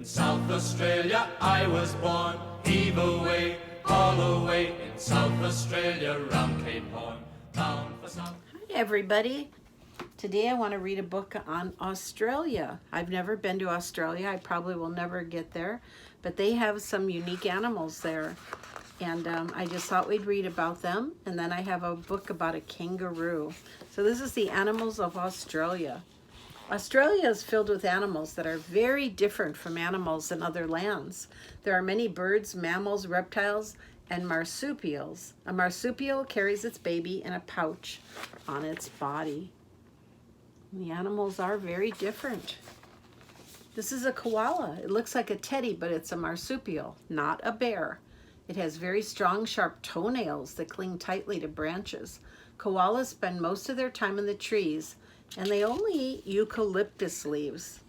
South Australia I was born. Heave away, haul away, in South Australia, round Cape Horn, bound for South. Hi everybody. Today I want to read a book on Australia. I've never been to Australia. I probably will never get there, but they have some unique animals there. And I just thought we'd read about them. And then I have a book about a kangaroo. So this is the animals of Australia. Australia is filled with animals that are very different from animals in other lands. There are many birds, mammals, reptiles, and marsupials. A marsupial carries its baby in a pouch on its body. The animals are very different. This is a koala. It looks like a teddy, but it's a marsupial, not a bear. It has very strong, sharp toenails that cling tightly to branches. Koalas spend most of their time in the trees, and they only eat eucalyptus leaves.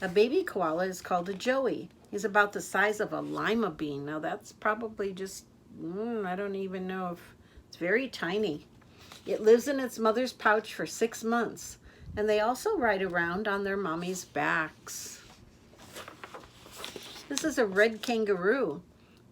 A baby koala is called a joey. He's about the size of a lima bean. Now that's probably just, I don't even know if it's very tiny. It lives in its mother's pouch for 6 months, and they also ride around on their mommy's backs. This is a red kangaroo.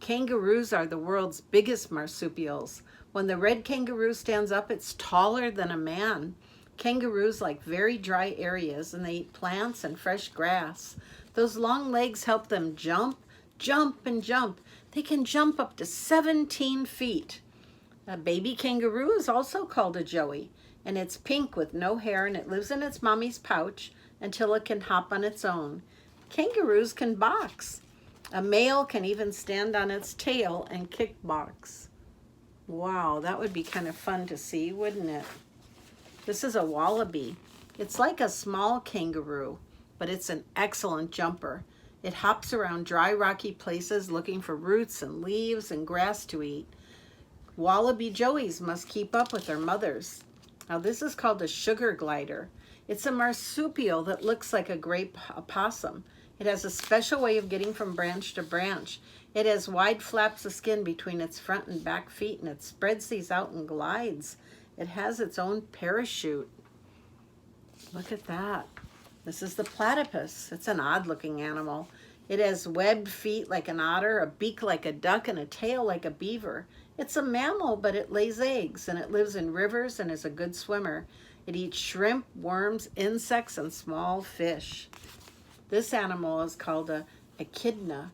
Kangaroos are the world's biggest marsupials. When the red kangaroo stands up, it's taller than a man. Kangaroos like very dry areas, and they eat plants and fresh grass. Those long legs help them jump, jump, and jump. They can jump up to 17 feet. A baby kangaroo is also called a joey, and it's pink with no hair, and it lives in its mommy's pouch until it can hop on its own. Kangaroos can box. A male can even stand on its tail and kickbox. Wow, that would be kind of fun to see, wouldn't it? This is a wallaby. It's like a small kangaroo, but it's an excellent jumper. It hops around dry, rocky places looking for roots and leaves and grass to eat. Wallaby joeys must keep up with their mothers. Now this is called a sugar glider. It's a marsupial that looks like a great opossum. It has a special way of getting from branch to branch. It has wide flaps of skin between its front and back feet, and it spreads these out and glides. It has its own parachute. Look at that. This is the platypus. It's an odd-looking animal. It has webbed feet like an otter, a beak like a duck, and a tail like a beaver. It's a mammal, but it lays eggs, and it lives in rivers and is a good swimmer. It eats shrimp, worms, insects, and small fish. This animal is called a echidna.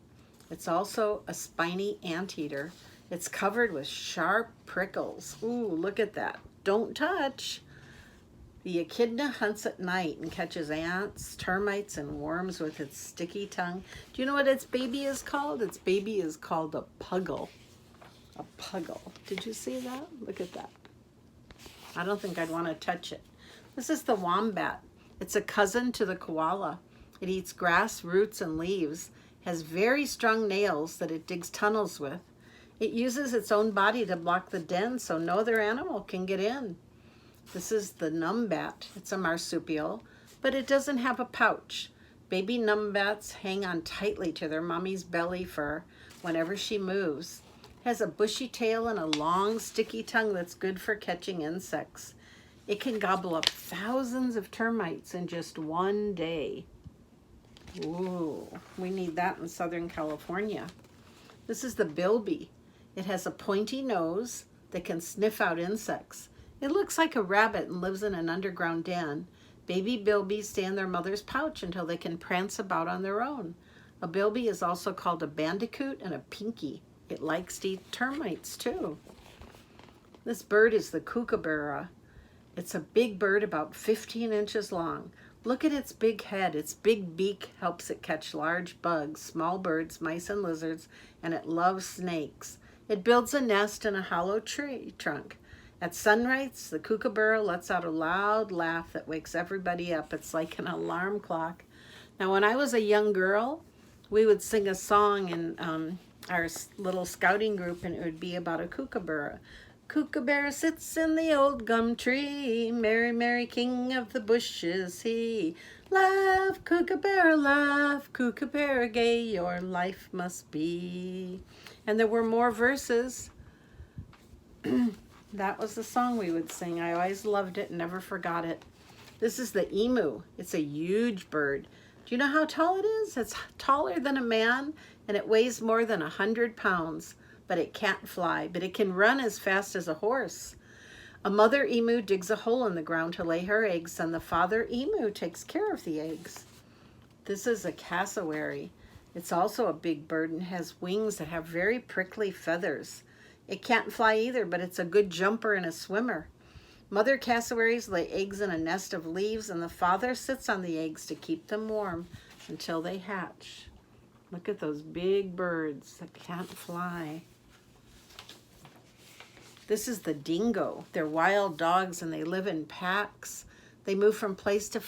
It's also a spiny anteater. It's covered with sharp prickles. Ooh, look at that. Don't touch. The echidna hunts at night and catches ants, termites, and worms with its sticky tongue. Do you know what its baby is called? Its baby is called a puggle. A puggle. Did you see that? Look at that. I don't think I'd want to touch it. This is the wombat. It's a cousin to the koala. It eats grass, roots, and leaves. Has very strong nails that it digs tunnels with. It uses its own body to block the den so no other animal can get in. This is the numbat. It's a marsupial, but it doesn't have a pouch. Baby numbats hang on tightly to their mommy's belly fur whenever she moves. It has a bushy tail and a long, sticky tongue that's good for catching insects. It can gobble up thousands of termites in just one day. Ooh, we need that in Southern California. This is the bilby. It has a pointy nose that can sniff out insects. It looks like a rabbit and lives in an underground den. Baby bilbies stay in their mother's pouch until they can prance about on their own. A bilby is also called a bandicoot and a pinky. It likes to eat termites too. This bird is the kookaburra. It's a big bird about 15 inches long. Look at its big head. Its big beak helps it catch large bugs, small birds, mice, and lizards, and it loves snakes. It builds a nest in a hollow tree trunk. At sunrise, the kookaburra lets out a loud laugh that wakes everybody up. It's like an alarm clock. Now, when I was a young girl, we would sing a song in our little scouting group, and it would be about a kookaburra. Kookaburra sits in the old gum tree, merry, merry king of the bushes he. Laugh, kookaburra gay, your life must be. And there were more verses. That was the song we would sing. I always loved it and never forgot it. This is the emu. It's a huge bird. Do you know how tall it is? It's taller than a man, and it weighs more than 100 pounds, but it can't fly, but it can run as fast as a horse. A mother emu digs a hole in the ground to lay her eggs, and the father emu takes care of the eggs. This is a cassowary. It's also a big bird and has wings that have very prickly feathers. It can't fly either, but it's a good jumper and a swimmer. Mother cassowaries lay eggs in a nest of leaves, and the father sits on the eggs to keep them warm until they hatch. Look at those big birds that can't fly. This is the dingo. They're wild dogs and they live in packs. They move from place to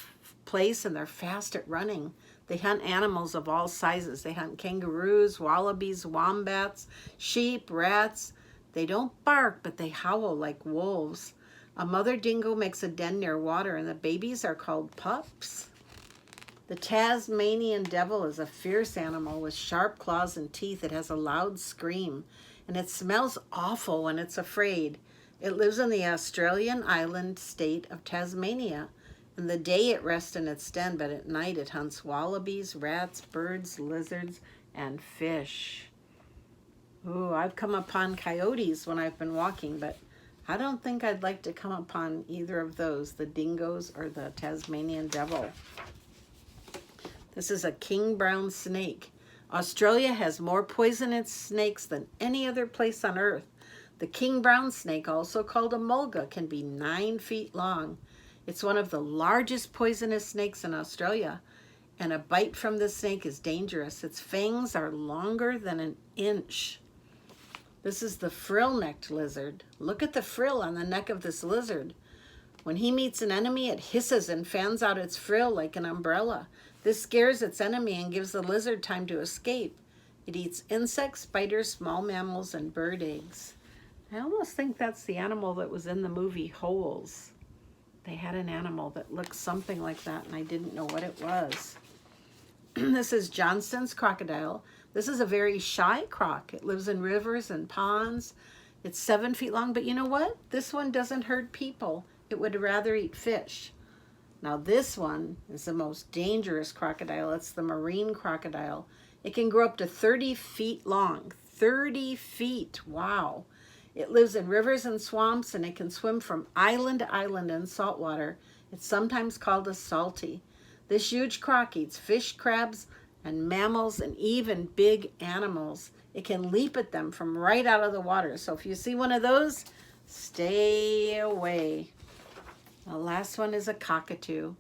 place and they're fast at running. They hunt animals of all sizes. They hunt kangaroos, wallabies, wombats, sheep, rats. They don't bark, but they howl like wolves. A mother dingo makes a den near water, and the babies are called pups. The Tasmanian devil is a fierce animal with sharp claws and teeth. It has a loud scream, and it smells awful when it's afraid. It lives in the Australian island state of Tasmania. In the day it rests in its den, but at night it hunts wallabies, rats, birds, lizards, and fish. Ooh, I've come upon coyotes when I've been walking, but I don't think I'd like to come upon either of those, the dingoes or the Tasmanian devil. This is a king brown snake. Australia has more poisonous snakes than any other place on earth. The king brown snake, also called a mulga, can be 9 feet long. It's one of the largest poisonous snakes in Australia, and a bite from this snake is dangerous. Its fangs are longer than an inch. This is the frill-necked lizard. Look at the frill on the neck of this lizard. When he meets an enemy, it hisses and fans out its frill like an umbrella. This scares its enemy and gives the lizard time to escape. It eats insects, spiders, small mammals, and bird eggs. I almost think that's the animal that was in the movie Holes. They had an animal that looked something like that, and I didn't know what it was. This is Johnston's crocodile. This is a very shy croc. It lives in rivers and ponds. It's 7 feet long, but you know what? This one doesn't hurt people. It would rather eat fish. Now this one is the most dangerous crocodile. It's the marine crocodile. It can grow up to 30 feet long. 30 feet, wow. It lives in rivers and swamps, and it can swim from island to island in salt water. It's sometimes called a salty. This huge croc eats fish, crabs, and mammals, and even big animals. It can leap at them from right out of the water. So if you see one of those, stay away. The last one is a cockatoo.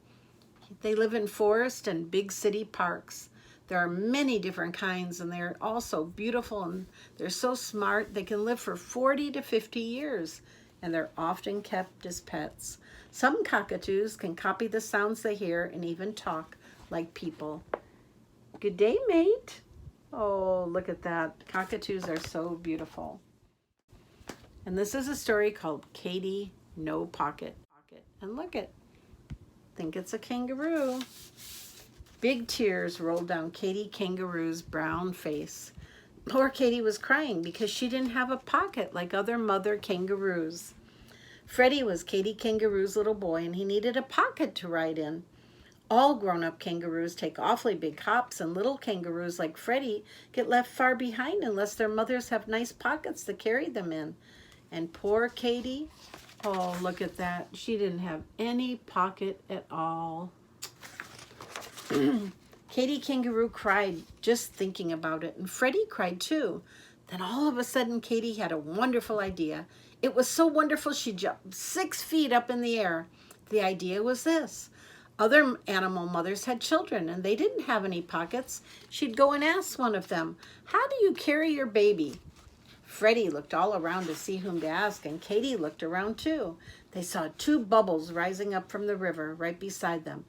They live in forest and big city parks. There are many different kinds, and they're also beautiful, and they're so smart. They can live for 40 to 50 years, and they're often kept as pets. Some cockatoos can copy the sounds they hear and even talk like people. Good day, mate. Oh, look at that. Cockatoos are so beautiful. And this is a story called Katy No-Pocket. And look at, think it's a kangaroo. Big tears rolled down Katy Kangaroo's brown face. Poor Katy was crying because she didn't have a pocket like other mother kangaroos. Freddie was Katy Kangaroo's little boy, and he needed a pocket to ride in. All grown-up kangaroos take awfully big hops, and little kangaroos like Freddie get left far behind unless their mothers have nice pockets to carry them in. And poor Katy, oh, look at that. She didn't have any pocket at all. Katy Kangaroo cried just thinking about it, and Freddie cried too. Then all of a sudden, Katy had a wonderful idea. It was so wonderful she jumped 6 feet up in the air. The idea was this. Other animal mothers had children, and they didn't have any pockets. She'd go and ask one of them, "How do you carry your baby?" Freddie looked all around to see whom to ask, and Katy looked around too. They saw 2 bubbles rising up from the river right beside them.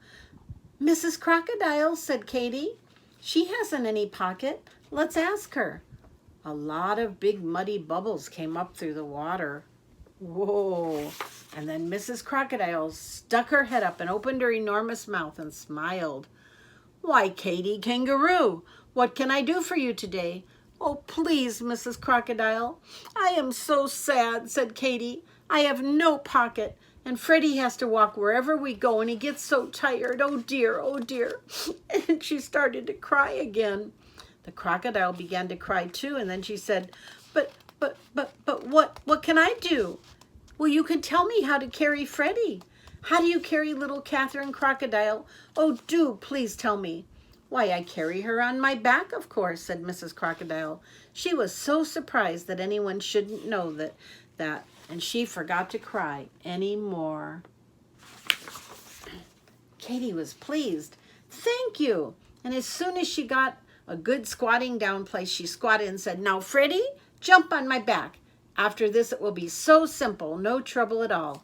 "Mrs. Crocodile," said Katy. "She hasn't any pocket. Let's ask her." A lot of big muddy bubbles came up through the water. Whoa. And then Mrs. Crocodile stuck her head up and opened her enormous mouth and smiled. "Why, Katy Kangaroo, what can I do for you today?" "Oh, please, Mrs. Crocodile, I am so sad," said Katy. "I have no pocket, and Freddie has to walk wherever we go, and he gets so tired. Oh dear, oh dear. And she started to cry again. The crocodile began to cry too, and then she said, but what can I do? Well, you can tell me how to carry Freddie. How do you carry little Catherine Crocodile? Oh, do please tell me. Why, I carry her on my back, of course, said Mrs. Crocodile. She was so surprised that anyone shouldn't know that, and she forgot to cry any more. Katy was pleased. Thank you. And as soon as she got a good squatting down place, she squatted and said, now, Freddie, jump on my back. After this, it will be so simple, no trouble at all.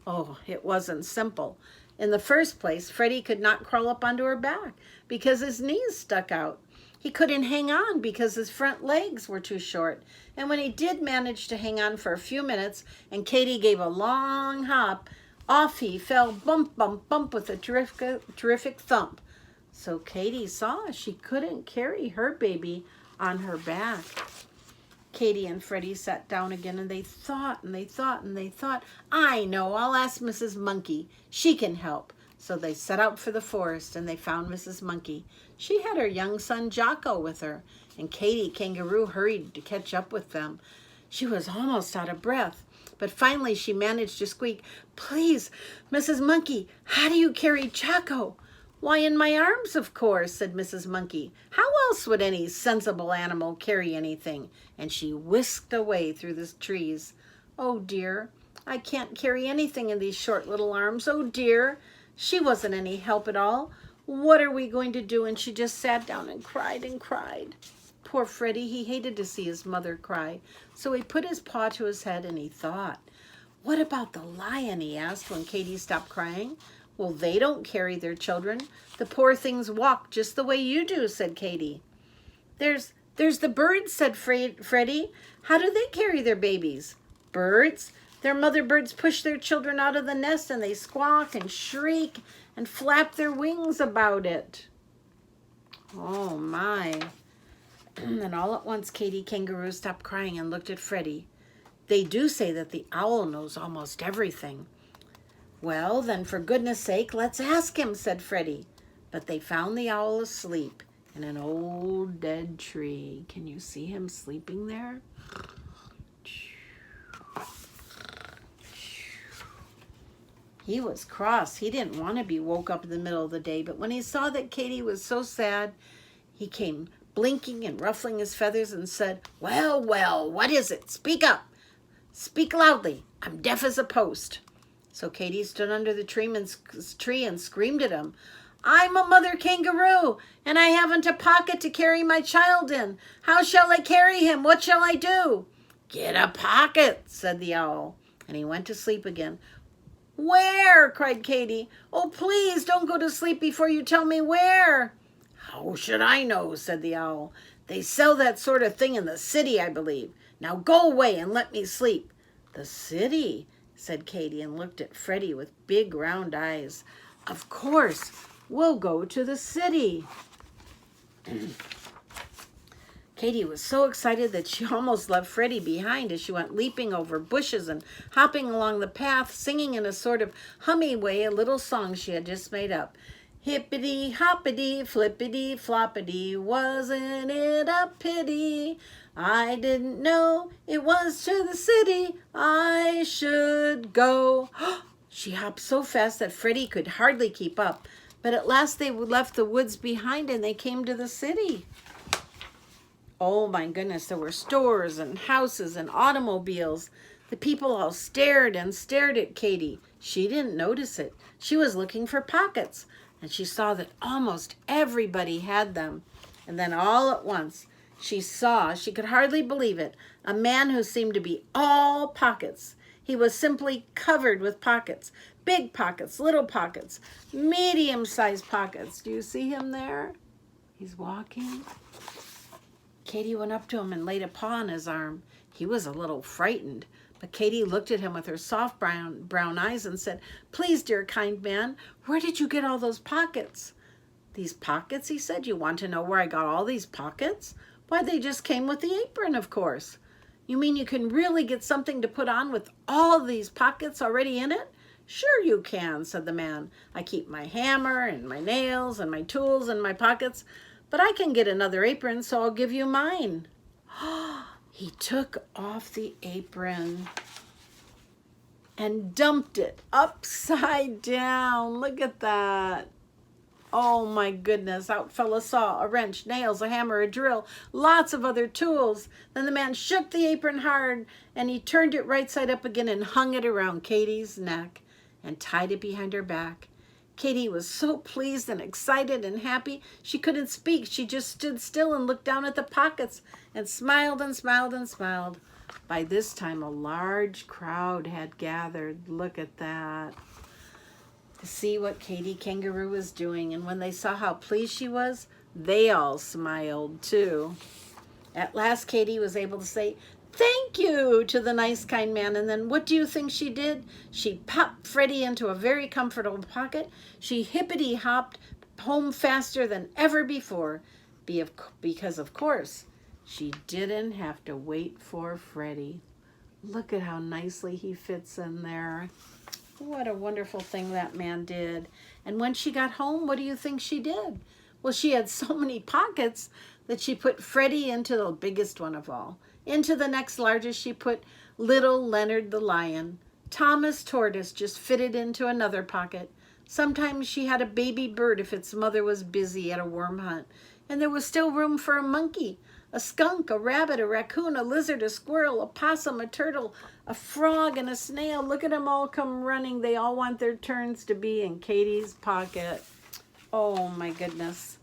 Oh, it wasn't simple. In the first place, Freddie could not crawl up onto her back because his knees stuck out. He couldn't hang on because his front legs were too short. And when he did manage to hang on for a few minutes and Katy gave a long hop, off he fell bump, bump, bump with a terrific thump. So Katy saw she couldn't carry her baby on her back. Katy and Freddie sat down again, and they thought and they thought and they thought, I know, I'll ask Mrs. Monkey. She can help. So they set out for the forest, and they found Mrs. Monkey. She had her young son Jocko with her, and Katy Kangaroo hurried to catch up with them. She was almost out of breath, but finally she managed to squeak, please, Mrs. Monkey, how do you carry Jocko? Why, in my arms, of course, said Mrs. Monkey. How else would any sensible animal carry anything? And she whisked away through the trees. Oh, dear, I can't carry anything in these short little arms. Oh, dear, she wasn't any help at all. What are we going to do? And she just sat down and cried and cried. Poor Freddie, he hated to see his mother cry. So he put his paw to his head and he thought, what about the lion, he asked when Katy stopped crying. Well, they don't carry their children. The poor things walk just the way you do, said Katy. There's the birds, said Freddie. How do they carry their babies? Birds? Their mother birds push their children out of the nest and they squawk and shriek and flap their wings about it. Oh, my. And all at once, Katy Kangaroo stopped crying and looked at Freddie. They do say that the owl knows almost everything. Well, then for goodness sake, let's ask him, said Freddie. But they found the owl asleep in an old dead tree. Can you see him sleeping there? He was cross. He didn't want to be woke up in the middle of the day, but when he saw that Katy was so sad, he came blinking and ruffling his feathers and said, well, well, what is it? Speak up. Speak loudly. I'm deaf as a post. So Katy stood under the tree and screamed at him, I'm a mother kangaroo, and I haven't a pocket to carry my child in. How shall I carry him? What shall I do? Get a pocket, said the owl, and he went to sleep again. Where? Cried Katy. Oh, please don't go to sleep before you tell me where. How should I know, said the owl. They sell that sort of thing in the city, I believe. Now go away and let me sleep. The city, said Katy, and looked at Freddie with big round eyes. Of course, we'll go to the city. Katy was so excited that she almost left Freddie behind as she went leaping over bushes and hopping along the path, singing in a sort of hummy way a little song she had just made up. Hippity hoppity flippity floppity, wasn't it a pity? I didn't know it was to the city I should go. She hopped so fast that Freddie could hardly keep up. But at last they left the woods behind and they came to the city. Oh my goodness, there were stores and houses and automobiles. The people all stared and stared at Katy. She didn't notice it. She was looking for pockets, and she saw that almost everybody had them. And then all at once, she could hardly believe it, a man who seemed to be all pockets. He was simply covered with pockets. Big pockets, little pockets, medium-sized pockets. Do you see him there? He's walking. Katy went up to him and laid a paw on his arm. He was a little frightened, but Katy looked at him with her soft brown eyes and said, Please, dear kind man, where did you get all those pockets? These pockets, he said. You want to know where I got all these pockets? Why, they just came with the apron, of course. You mean you can really get something to put on with all these pockets already in it? Sure you can, said the man. I keep my hammer and my nails and my tools in my pockets, but I can get another apron, so I'll give you mine. He took off the apron and dumped it upside down. Look at that. Oh my goodness, out fell a saw, a wrench, nails, a hammer, a drill, lots of other tools. Then the man shook the apron hard and he turned it right side up again and hung it around Katy's neck and tied it behind her back. Katy was so pleased and excited and happy she couldn't speak. She just stood still and looked down at the pockets and smiled and smiled and smiled. By this time a large crowd had gathered. Look at that. To see what Katy Kangaroo was doing, and when they saw how pleased she was, they all smiled too. At last Katy was able to say, "Thank you," to the nice kind man, and then what do you think she did? She popped Freddie into a very comfortable pocket. She hippity-hopped home faster than ever before, because of course she didn't have to wait for Freddie. Look at how nicely he fits in there. What a wonderful thing that man did. And when she got home, what do you think she did? Well, she had so many pockets that she put Freddie into the biggest one of all. Into the next largest, she put little Leonard the lion. Thomas Tortoise just fitted into another pocket. Sometimes she had a baby bird if its mother was busy at a worm hunt. And there was still room for a monkey, a skunk, a rabbit, a raccoon, a lizard, a squirrel, a possum, a turtle, a frog, and a snail. Look at them all come running. They all want their turns to be in Katy's pocket. Oh my goodness.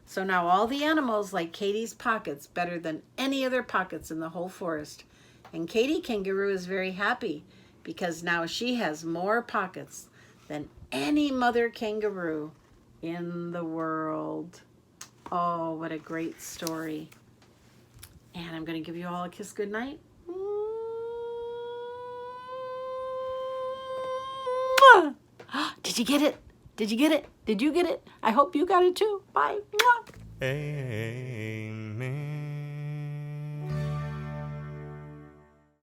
So now all the animals like Katy's pockets better than any other pockets in the whole forest. And Katy Kangaroo is very happy because now she has more pockets than any mother kangaroo in the world. Oh, what a great story. And I'm going to give you all a kiss goodnight. Did you get it? Did you get it? Did you get it? I hope you got it too. Bye. Hey.